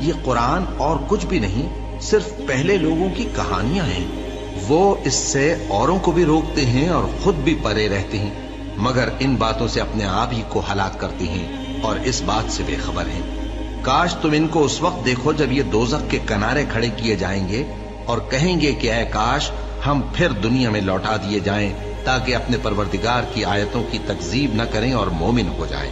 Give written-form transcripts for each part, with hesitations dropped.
یہ قرآن اور کچھ بھی نہیں، صرف پہلے لوگوں کی کہانیاں ہیں۔ وہ اس سے اوروں کو بھی روکتے ہیں اور خود بھی پرے رہتے ہیں، مگر ان باتوں سے اپنے آپ ہی کو ہلاک کرتے ہیں اور اس بات سے بے خبر ہیں۔ کاش تم ان کو اس وقت دیکھو جب یہ دوزخ کے کنارے کھڑے کیے جائیں گے اور کہیں گے کہ اے کاش ہم پھر دنیا میں لوٹا دیے جائیں تاکہ اپنے پروردگار کی آیتوں کی تکذیب نہ کریں اور مومن ہو جائیں۔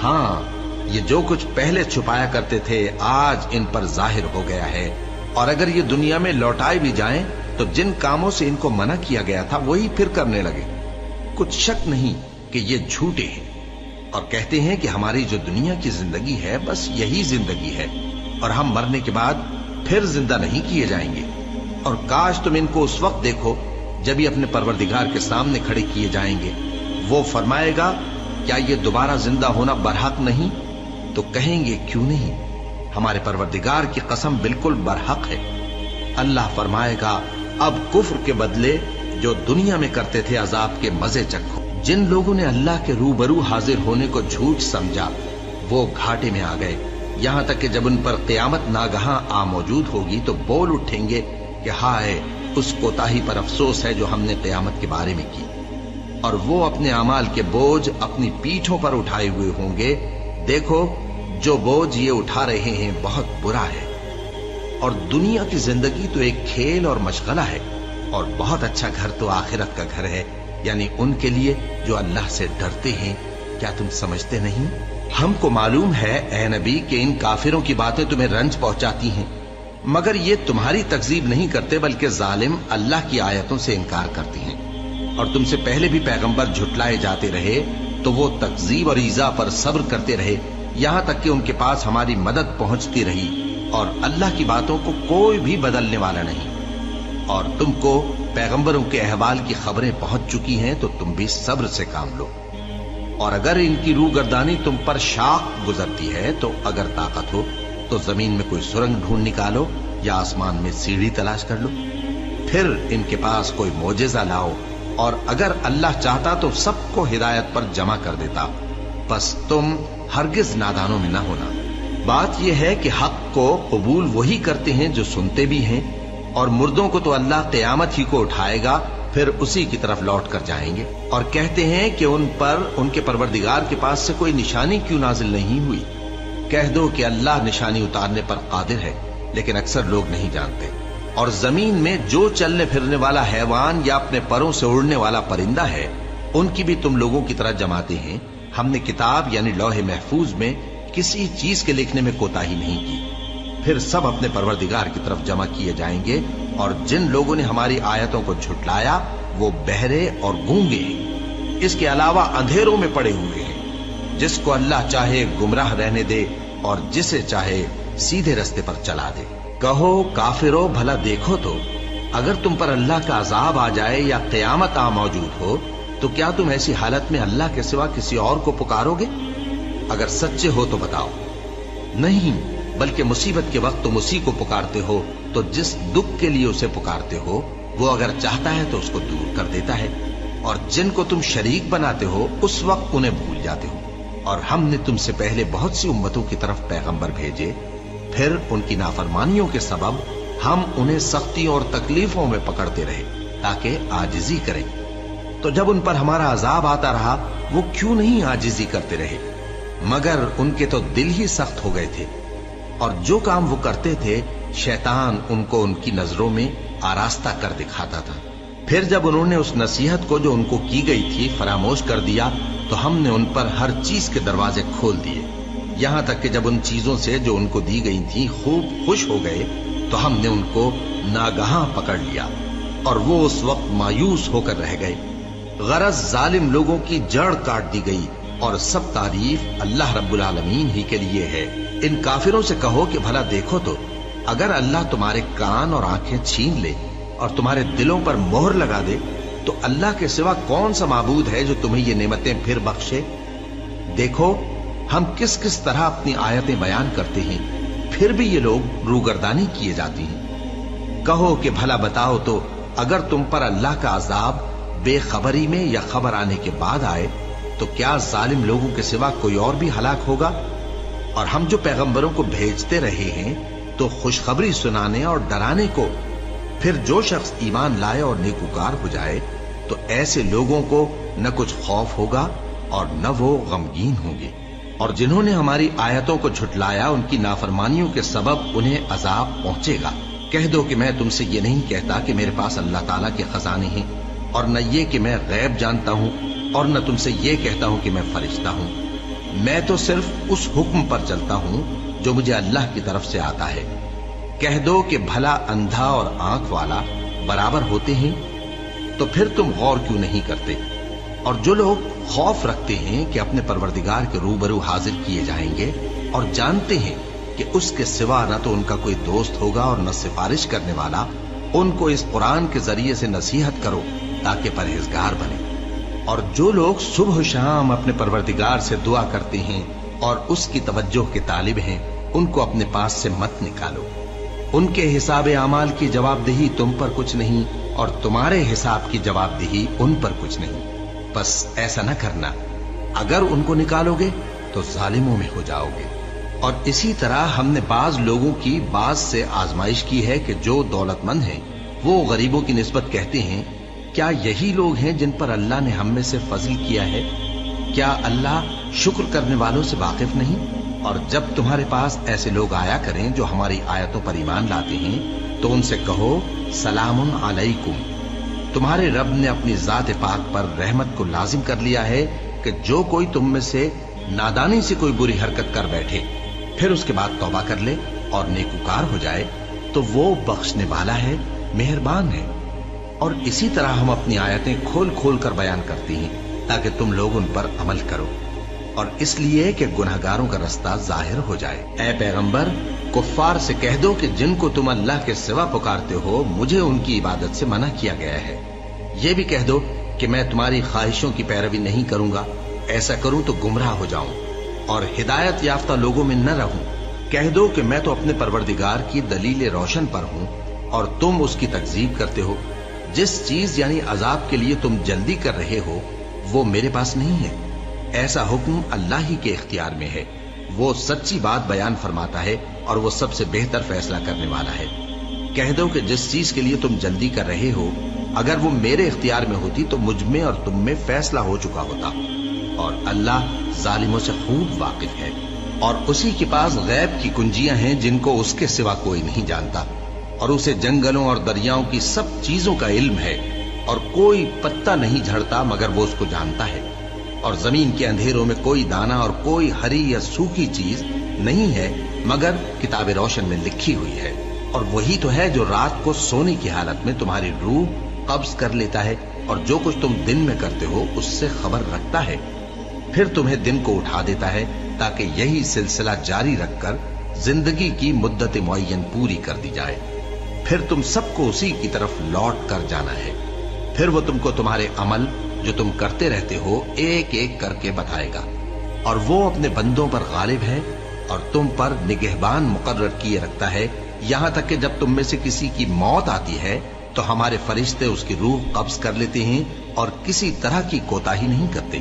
ہاں، یہ جو کچھ پہلے چھپایا کرتے تھے آج ان پر ظاہر ہو گیا ہے، اور اگر یہ دنیا میں لوٹائے بھی جائیں تو جن کاموں سے ان کو منع کیا گیا تھا وہی پھر کرنے لگے۔ کچھ شک نہیں کہ یہ جھوٹے ہیں اور کہتے ہیں کہ ہماری جو دنیا کی زندگی ہے بس یہی زندگی ہے اور ہم مرنے کے بعد پھر زندہ نہیں کیے جائیں گے۔ اور کاش تم ان کو اس وقت دیکھو جب یہ اپنے پروردگار کے سامنے کھڑے کیے جائیں گے، وہ فرمائے گا کیا یہ دوبارہ زندہ ہونا برحق نہیں؟ تو کہیں گے کیوں نہیں، ہمارے پروردگار کی قسم بالکل برحق ہے۔ اللہ فرمائے گا اب کفر کے بدلے جو دنیا میں کرتے تھے عذاب کے مزے چکھو۔ جن لوگوں نے اللہ کے روبرو حاضر ہونے کو جھوٹ سمجھا وہ گھاٹے میں آ گئے، یہاں تک کہ جب ان پر قیامت ناگہاں آ موجود ہوگی تو بول اٹھیں گے کہ ہائے اس کوتاہی پر افسوس ہے جو ہم نے قیامت کے بارے میں کی، اور وہ اپنے اعمال کے بوجھ اپنی پیٹھوں پر اٹھائے ہوئے ہوں گے۔ دیکھو جو بوجھ یہ اٹھا رہے ہیں بہت برا ہے، اور دنیا کی زندگی تو ایک کھیل اور مشغلہ ہے، اور بہت اچھا گھر تو آخرت کا گھر ہے، یعنی ان کے لیے جو اللہ سے ڈرتے ہیں۔ کیا تم سمجھتے نہیں؟ ہم کو معلوم ہے اے نبی کہ ان کافروں کی باتیں تمہیں رنج پہنچاتی ہیں، مگر یہ تمہاری تکذیب نہیں کرتے بلکہ ظالم اللہ کی آیتوں سے انکار کرتے ہیں، اور تم سے پہلے بھی پیغمبر جھٹلائے جاتے رہے تو وہ تکذیب اور ایذا پر صبر کرتے رہے یہاں تک کہ ان کے پاس ہماری مدد پہنچتی رہی، اور اللہ کی باتوں کو کوئی بھی بدلنے والا نہیں، اور تم کو پیغمبروں کے احوال کی خبریں پہنچ چکی ہیں تو تم بھی صبر سے کام لو۔ اور اگر ان کی روح گردانی تم پر شاق گزرتی ہے تو اگر طاقت ہو تو زمین میں کوئی سرنگ ڈھونڈ نکالو یا آسمان میں سیڑھی تلاش کر لو، پھر ان کے پاس کوئی معجزہ لاؤ، اور اگر اللہ چاہتا تو سب کو ہدایت پر جمع کر دیتا، بس تم ہرگز نادانوں میں نہ ہونا۔ بات یہ ہے کہ حق کو قبول وہی کرتے ہیں جو سنتے بھی ہیں، اور مردوں کو تو اللہ قیامت ہی کو اٹھائے گا، پھر اسی کی طرف لوٹ کر جائیں گے، اور کہتے ہیں کہ ان پر ان کے پروردگار کے پاس سے کوئی نشانی کیوں نازل نہیں ہوئی۔ کہہ دو کہ اللہ نشانی اتارنے پر قادر ہے، لیکن اکثر لوگ نہیں جانتے۔ اور زمین میں جو چلنے پھرنے والا حیوان یا اپنے پروں سے اڑنے والا پرندہ ہے ان کی بھی تم لوگوں کی طرح جماتے ہیں۔ ہم نے کتاب یعنی لوح محفوظ میں کسی چیز کے لکھنے میں کوتاہی نہیں کی، پھر سب اپنے پروردگار کی طرف جمع کیے جائیں گے، اور جن لوگوں نے ہماری آیتوں کو جھٹلایا وہ بہرے اور گونگے ہیں، اس کے علاوہ اندھیروں میں پڑے ہوئے ہیں۔ جس کو اللہ چاہے گمراہ رہنے دے اور جسے چاہے سیدھے رستے پر چلا دے۔ کہو کافرو بھلا دیکھو تو اگر تم پر اللہ کا عذاب آ جائے یا قیامت آ موجود ہو تو کیا تم ایسی حالت میں اللہ کے سوا کسی اور کو پکارو گے؟ اگر سچے ہو تو بتاؤ۔ نہیں، بلکہ مصیبت کے وقت تم اسی کو پکارتے ہو، تو جس دکھ کے لیے اسے پکارتے ہو وہ اگر چاہتا ہے تو اس کو دور کر دیتا ہے، اور جن کو تم شریک بناتے ہو اس وقت انہیں بھول جاتے ہو۔ اور ہم نے تم سے پہلے بہت سی امتوں کی طرف پیغمبر بھیجے، پھر ان کی نافرمانیوں کے سبب ہم انہیں سختیوں اور تکلیفوں میں پکڑتے رہے تاکہ عاجزی کریں۔ تو جب ان پر ہمارا عذاب آتا رہا وہ کیوں نہیں عاجزی کرتے رہے، مگر ان کے تو دل ہی سخت ہو گئے تھے، اور جو کام وہ کرتے تھے شیطان ان کو ان کی نظروں میں آراستہ کر دکھاتا تھا۔ پھر جب انہوں نے اس نصیحت کو جو ان کو کی گئی تھی فراموش کر دیا تو ہم نے ان پر ہر چیز کے دروازے کھول دیے، یہاں تک کہ جب ان چیزوں سے جو ان کو دی گئی تھی خوب خوش ہو گئے تو ہم نے ان کو ناگہاں پکڑ لیا، اور وہ اس وقت مایوس ہو کر رہ گئے۔ غرض ظالم لوگوں کی جڑ کاٹ دی گئی، اور سب تعریف اللہ رب العالمین ہی کے لیے ہے۔ ان کافروں سے کہو کہ بھلا دیکھو تو اگر اللہ تمہارے کان اور آنکھیں چھین لے اور تمہارے دلوں پر مہر لگا دے تو اللہ کے سوا کون سا معبود ہے جو تمہیں یہ نعمتیں پھر بخشے؟ دیکھو ہم کس کس طرح اپنی آیتیں بیان کرتے ہیں، پھر بھی یہ لوگ روگردانی کیے جاتی ہیں۔ کہو کہ بھلا بتاؤ تو اگر تم پر اللہ کا عذاب بے خبری میں یا خبر آنے کے بعد آئے تو کیا ظالم لوگوں کے سوا کوئی اور بھی ہلاک ہوگا؟ اور ہم جو پیغمبروں کو بھیجتے رہے ہیں تو خوشخبری سنانے اور ڈرانے کو، پھر جو شخص ایمان لائے اور نیکوکار ہو جائے تو ایسے لوگوں کو نہ کچھ خوف ہوگا اور نہ وہ غمگین ہوں گے۔ اور جنہوں نے ہماری آیتوں کو جھٹلایا ان کی نافرمانیوں کے سبب انہیں عذاب پہنچے گا۔ کہہ دو کہ میں تم سے یہ نہیں کہتا کہ میرے پاس اللہ تعالیٰ کے خزانے ہیں، اور نہ یہ کہ میں غیب جانتا ہوں، اور نہ تم سے یہ کہتا ہوں کہ میں فرشتہ ہوں۔ میں تو صرف اس حکم پر چلتا ہوں جو مجھے اللہ کی طرف سے آتا ہے۔ کہہ دو کہ بھلا اندھا اور آنکھ والا برابر ہوتے ہیں؟ تو پھر تم غور کیوں نہیں کرتے؟ اور جو لوگ خوف رکھتے ہیں کہ اپنے پروردگار کے روبرو حاضر کیے جائیں گے اور جانتے ہیں کہ اس کے سوا نہ تو ان کا کوئی دوست ہوگا اور نہ سفارش کرنے والا، ان کو اس قرآن کے ذریعے سے نصیحت کرو تاکہ پرہیزگار بنے۔ اور جو لوگ صبح و شام اپنے پروردگار سے دعا کرتے ہیں اور اس کی توجہ کے طالب ہیں، ان کو اپنے پاس سے مت نکالو۔ ان کے حساب اعمال کی جواب دہی تم پر کچھ نہیں، اور تمہارے حساب کی جواب دہی ان پر کچھ نہیں۔ بس ایسا نہ کرنا، اگر ان کو نکالو گے تو ظالموں میں ہو جاؤ گے۔ اور اسی طرح ہم نے بعض لوگوں کی بعض سے آزمائش کی ہے کہ جو دولت مند ہیں وہ غریبوں کی نسبت کہتے ہیں کیا یہی لوگ ہیں جن پر اللہ نے ہم میں سے فضل کیا ہے؟ کیا اللہ شکر کرنے والوں سے واقف نہیں؟ اور جب تمہارے پاس ایسے لوگ آیا کریں جو ہماری آیتوں پر ایمان لاتے ہیں تو ان سے کہو سلام علیکم، تمہارے رب نے اپنی ذات پاک پر رحمت کو لازم کر لیا ہے کہ جو کوئی تم میں سے نادانی سے کوئی بری حرکت کر بیٹھے پھر اس کے بعد توبہ کر لے اور نیکوکار ہو جائے تو وہ بخشنے والا ہے، مہربان ہے۔ اور اسی طرح ہم اپنی آیتیں کھول کھول کر بیان کرتی ہیں تاکہ تم لوگ ان پر عمل کرو، اور اس لیے کہ گناہگاروں کا رستہ ظاہر ہو جائے۔ اے پیغمبر، کفار سے کہہ دو کہ جن کو تم اللہ کے سوا پکارتے ہو مجھے ان کی عبادت سے منع کیا گیا ہے۔ یہ بھی کہہ دو کہ میں تمہاری خواہشوں کی پیروی نہیں کروں گا، ایسا کروں تو گمراہ ہو جاؤں اور ہدایت یافتہ لوگوں میں نہ رہوں۔ کہہ دو کہ میں تو اپنے پروردگار کی دلیل روشن پر ہوں اور تم اس کی تکذیب کرتے ہو۔ جس چیز یعنی عذاب کے لیے تم جلدی کر رہے ہو وہ میرے پاس نہیں ہے، ایسا حکم اللہ ہی کے اختیار میں ہے۔ وہ سچی بات بیان فرماتا ہے اور وہ سب سے بہتر فیصلہ کرنے والا ہے۔ کہہ دو کہ جس چیز کے لیے تم جلدی کر رہے ہو اگر وہ میرے اختیار میں ہوتی تو مجھ میں اور تم میں فیصلہ ہو چکا ہوتا، اور اللہ ظالموں سے خوب واقف ہے۔ اور اسی کے پاس غیب کی کنجیاں ہیں جن کو اس کے سوا کوئی نہیں جانتا، اور اسے جنگلوں اور دریاؤں کی سب چیزوں کا علم ہے، اور کوئی پتا نہیں جھڑتا مگر وہ اس کو جانتا ہے، اور زمین کے اندھیروں میں کوئی دانہ اور کوئی ہری یا سوکھی چیز نہیں ہے مگر کتاب روشن میں لکھی ہوئی ہے۔ اور وہی تو ہے جو رات کو سونے کی حالت میں تمہاری روح قبض کر لیتا ہے اور جو کچھ تم دن میں کرتے ہو اس سے خبر رکھتا ہے، پھر تمہیں دن کو اٹھا دیتا ہے تاکہ یہی سلسلہ جاری رکھ کر زندگی کی مدت معین پوری کر دی جائے۔ پھر تم سب کو اسی کی طرف لوٹ کر جانا ہے، پھر وہ تم کو تمہارے عمل جو تم کرتے رہتے ہو ایک ایک کر کے بتائے گا، اور وہ اپنے بندوں پر غالب ہے اور تم پر نگہبان مقرر کیے رکھتا ہے، یہاں تک کہ جب تم میں سے کسی کی موت آتی ہے تو ہمارے فرشتے اس کی روح قبض کر لیتے ہیں اور کسی طرح کی کوتاہی نہیں کرتے۔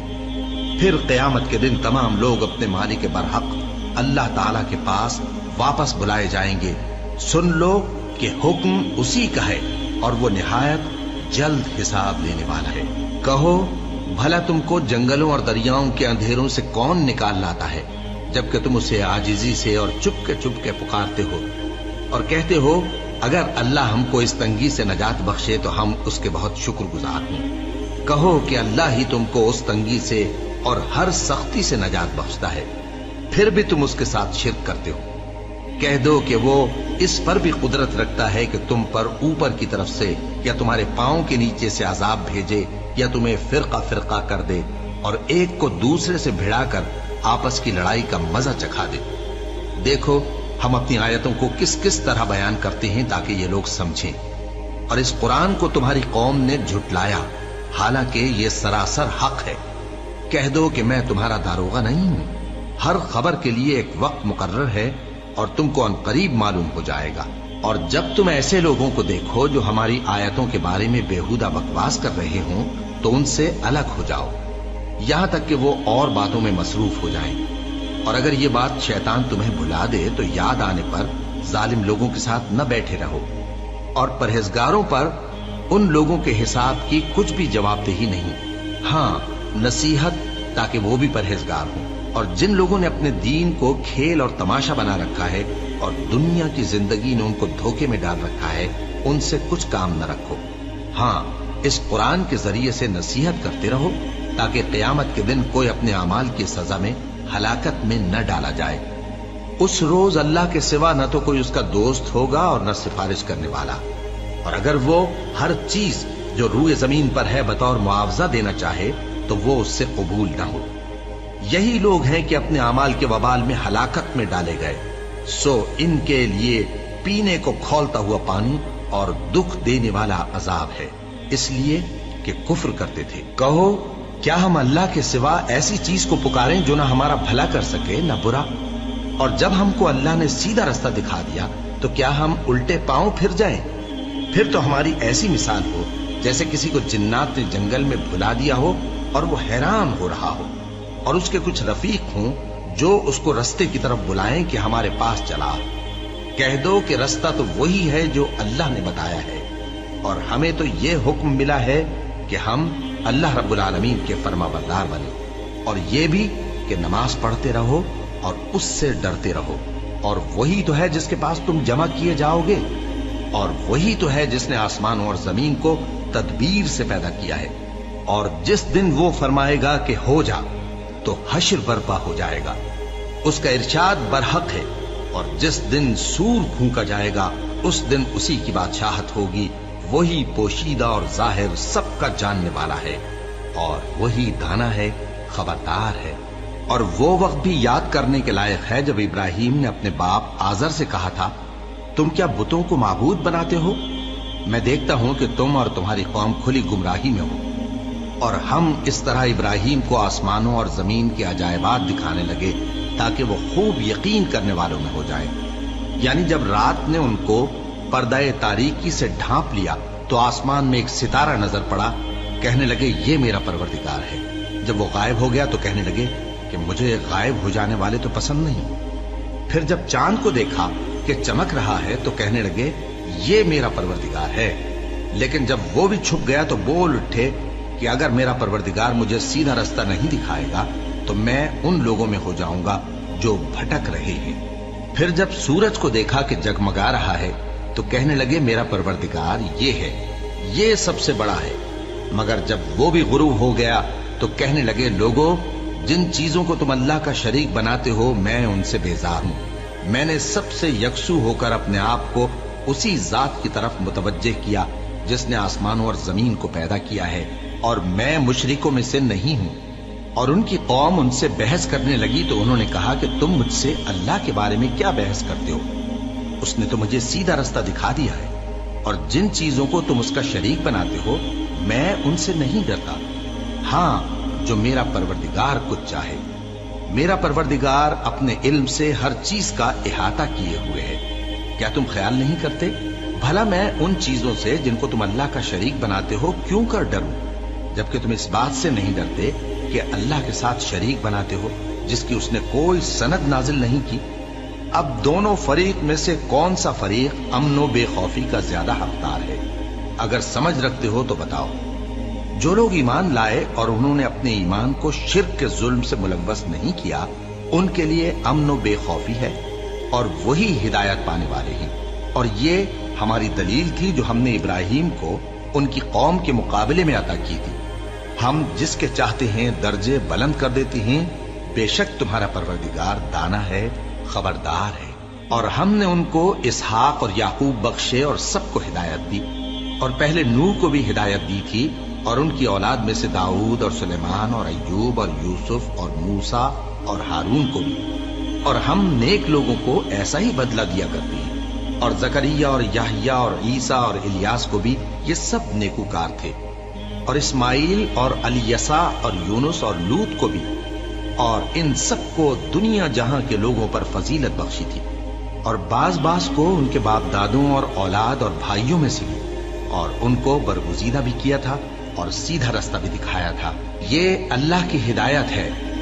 پھر قیامت کے دن تمام لوگ اپنے مالک برحق اللہ تعالی کے پاس واپس بلائے جائیں گے۔ سن لو کہ حکم اسی کا ہے اور وہ نہایت جلد حساب لینے والا ہے۔ کہو بھلا تم کو جنگلوں اور دریاؤں کے اندھیروں سے کون نکال لاتا ہے جبکہ تم اسے عاجزی سے اور چپ کے پکارتے ہو اور کہتے ہو اگر اللہ ہم کو اس تنگی سے نجات بخشے تو ہم اس کے بہت شکر گزار ہوں۔ کہو کہ اللہ ہی تم کو اس تنگی سے اور ہر سختی سے نجات بخشتا ہے، پھر بھی تم اس کے ساتھ شرک کرتے ہو۔ کہہ دو کہ وہ اس پر بھی قدرت رکھتا ہے کہ تم پر اوپر کی طرف سے یا تمہارے پاؤں کے نیچے سے عذاب بھیجے یا تمہیں فرقہ فرقہ کر دے اور ایک کو دوسرے سے بھڑا کر آپس کی لڑائی کا مزہ چکھا دے۔ دیکھو ہم اپنی آیتوں کو کس کس طرح بیان کرتے ہیں تاکہ یہ لوگ سمجھیں، اور اس قرآن کو تمہاری قوم نے جھٹلایا حالانکہ یہ سراسر حق ہے۔ کہہ دو کہ میں تمہارا داروغہ نہیں ہوں، ہر خبر کے لیے ایک وقت مقرر ہے اور تم کو عنقریب معلوم ہو جائے گا۔ اور جب تم ایسے لوگوں کو دیکھو جو ہماری آیتوں کے بارے میں بےہودہ بکواس کر رہے ہوں تو ان سے الگ ہو جاؤ یہاں تک کہ وہ اور باتوں میں مصروف ہو جائیں۔ اور اگر یہ بات شیطان تمہیں بھلا دے تو یاد آنے پر ظالم لوگوں کے ساتھ نہ بیٹھے رہو، اور پرہیزگاروں پر ان لوگوں کے حساب کی کچھ بھی جواب دہی نہیں، ہاں نصیحت تاکہ وہ بھی پرہیزگار ہوں۔ اور جن لوگوں نے اپنے دین کو کھیل اور تماشا بنا رکھا ہے اور دنیا کی زندگی نے ان کو دھوکے میں ڈال رکھا ہے، ان سے کچھ کام نہ رکھو، ہاں اس قرآن کے ذریعے سے نصیحت کرتے رہو تاکہ قیامت کے دن کوئی اپنے اعمال کی سزا میں ہلاکت میں نہ ڈالا جائے۔ اس روز اللہ کے سوا نہ تو کوئی اس کا دوست ہوگا اور نہ سفارش کرنے والا، اور اگر وہ ہر چیز جو روئے زمین پر ہے بطور معاوضہ دینا چاہے تو وہ اس سے قبول نہ ہو۔ یہی لوگ ہیں کہ اپنے اعمال کے وبال میں ہلاکت میں ڈالے گئے، سو ان کے لیے پینے کو کھولتا ہوا پانی اور دکھ دینے والا عذاب ہے، اس لیے کہ کفر کرتے تھے۔ کہو کیا ہم اللہ کے سوا ایسی چیز کو پکاریں جو نہ ہمارا بھلا کر سکے نہ برا؟ اور جب ہم کو اللہ نے سیدھا رستہ دکھا دیا تو کیا ہم الٹے پاؤں پھر جائیں؟ پھر تو ہماری ایسی مثال ہو جیسے کسی کو جنات نے جنگل میں بھلا دیا ہو اور وہ حیران ہو رہا ہو، اور اس کے کچھ رفیق ہوں جو اس کو رستے کی طرف بلائیں کہ ہمارے پاس چلا۔ کہہ دو کہ رستہ تو وہی ہے جو اللہ نے بتایا ہے، اور ہمیں تو یہ حکم ملا ہے کہ ہم اللہ رب العالمین کے فرما بردار بنیں، اور یہ بھی کہ نماز پڑھتے رہو اور اس سے ڈرتے رہو، اور وہی تو ہے جس کے پاس تم جمع کیے جاؤ گے، اور وہی تو ہے جس نے آسمانوں اور زمین کو تدبیر سے پیدا کیا ہے، اور جس دن وہ فرمائے گا کہ ہو جا تو حشر برپا ہو جائے گا، اس کا ارشاد برحق ہے، اور جس دن سور پھونکا جائے گا اس دن اسی کی بادشاہت ہوگی، وہی پوشیدہ اور ظاہر سب کا جاننے والا ہے، اور وہی دانا ہے، خبردار ہے۔ اور وہ وقت بھی یاد کرنے کے لائق ہے جب ابراہیم نے اپنے باپ آزر سے کہا تھا، تم کیا بتوں کو معبود بناتے ہو؟ میں دیکھتا ہوں کہ تم اور تمہاری قوم کھلی گمراہی میں ہو۔ اور ہم اس طرح ابراہیم کو آسمانوں اور زمین کے عجائبات دکھانے لگے تاکہ وہ خوب یقین کرنے والوں میں ہو جائے۔ یعنی جب رات نے ان کو پردہ تاریکی سے ڈھانپ لیا تو آسمان میں ایک ستارہ نظر پڑا، کہنے لگے یہ میرا پروردگار ہے۔ جب وہ غائب ہو گیا تو کہنے لگے کہ مجھے غائب ہو جانے والے تو پسند نہیں۔ پھر جب چاند کو دیکھا کہ چمک رہا ہے تو کہنے لگے یہ میرا پروردگار ہے۔ لیکن جب وہ بھی چھپ گیا تو بول اٹھے کہ اگر میرا پروردگار مجھے سیدھا رستہ نہیں دکھائے گا تو میں ان لوگوں میں ہو جاؤں گا جو بھٹک رہے ہیں۔ پھر جب سورج کو دیکھا کہ جگمگا رہا ہے تو کہنے لگے میرا پروردگار یہ ہے، یہ سب سے بڑا ہے۔ مگر جب وہ بھی غروب ہو گیا تو کہنے لگے لوگو، جن چیزوں کو تم اللہ کا شریک بناتے ہو میں ان سے بیزار ہوں۔ میں نے سب سے یکسو ہو کر اپنے آپ کو اسی ذات کی طرف متوجہ کیا جس نے آسمانوں اور زمین کو پیدا کیا ہے، اور میں مشرکوں میں سے نہیں ہوں۔ اور ان کی قوم ان سے بحث کرنے لگی تو انہوں نے کہا کہ تم مجھ سے اللہ کے بارے میں کیا بحث کرتے ہو؟ اس نے تو مجھے سیدھا رستہ دکھا دیا ہے، اور جن چیزوں کو تم اس کا شریک بناتے ہو میں ان سے نہیں ڈرتا، ہاں جو میرا پروردگار کچھ چاہے۔ میرا پروردگار اپنے علم سے ہر چیز کا احاطہ کیے ہوئے ہے۔ کیا تم خیال نہیں کرتے؟ بھلا میں ان چیزوں سے جن کو تم اللہ کا شریک بناتے ہو کیوں کر ڈروں، جبکہ تم اس بات سے نہیں ڈرتے کہ اللہ کے ساتھ شریک بناتے ہو جس کی اس نے کوئی سند نازل نہیں کی۔ اب دونوں فریق میں سے کون سا فریق امن و بے خوفی کا زیادہ حقدار ہے؟ اگر سمجھ رکھتے ہو تو بتاؤ۔ جو لوگ ایمان لائے اور انہوں نے اپنے ایمان کو شرک کے ظلم سے ملوث نہیں کیا، ان کے لیے امن و بے خوفی ہے، اور وہی ہدایت پانے والے ہیں۔ اور یہ ہماری دلیل تھی جو ہم نے ابراہیم کو ان کی قوم کے مقابلے میں عطا کی تھی۔ ہم جس کے چاہتے ہیں درجے بلند کر دیتے ہیں، بے شک تمہارا پروردگار دانا ہے، خبردار ہے۔ اور ہم نے ان کو اسحاق اور یعقوب بخشے اور سب کو ہدایت دی، اور پہلے نوح کو بھی ہدایت دی تھی، اور ان کی اولاد میں سے داؤد اور سلیمان اور ایوب اور یوسف اور موسیٰ اور ہارون کو بھی۔ اور ہم نیک لوگوں کو ایسا ہی بدلہ دیا کرتے ہیں، اور زکریا اور یحییٰ اور عیسیٰ اور الیاس کو بھی، یہ سب نیکوکار تھے، اور اسماعیل اور الیسع اور یونس اور لوط کو بھی، اور ان سب کو دنیا جہاں کے لوگوں پر فضیلت بخشی تھی، اور بعض کو ان کے باپ دادوں اور اولاد اور بھائیوں میں سے بھی، اور ان کو برگزیدہ بھی کیا تھا اور سیدھا رستہ بھی دکھایا تھا۔ یہ اللہ کی ہدایت ہے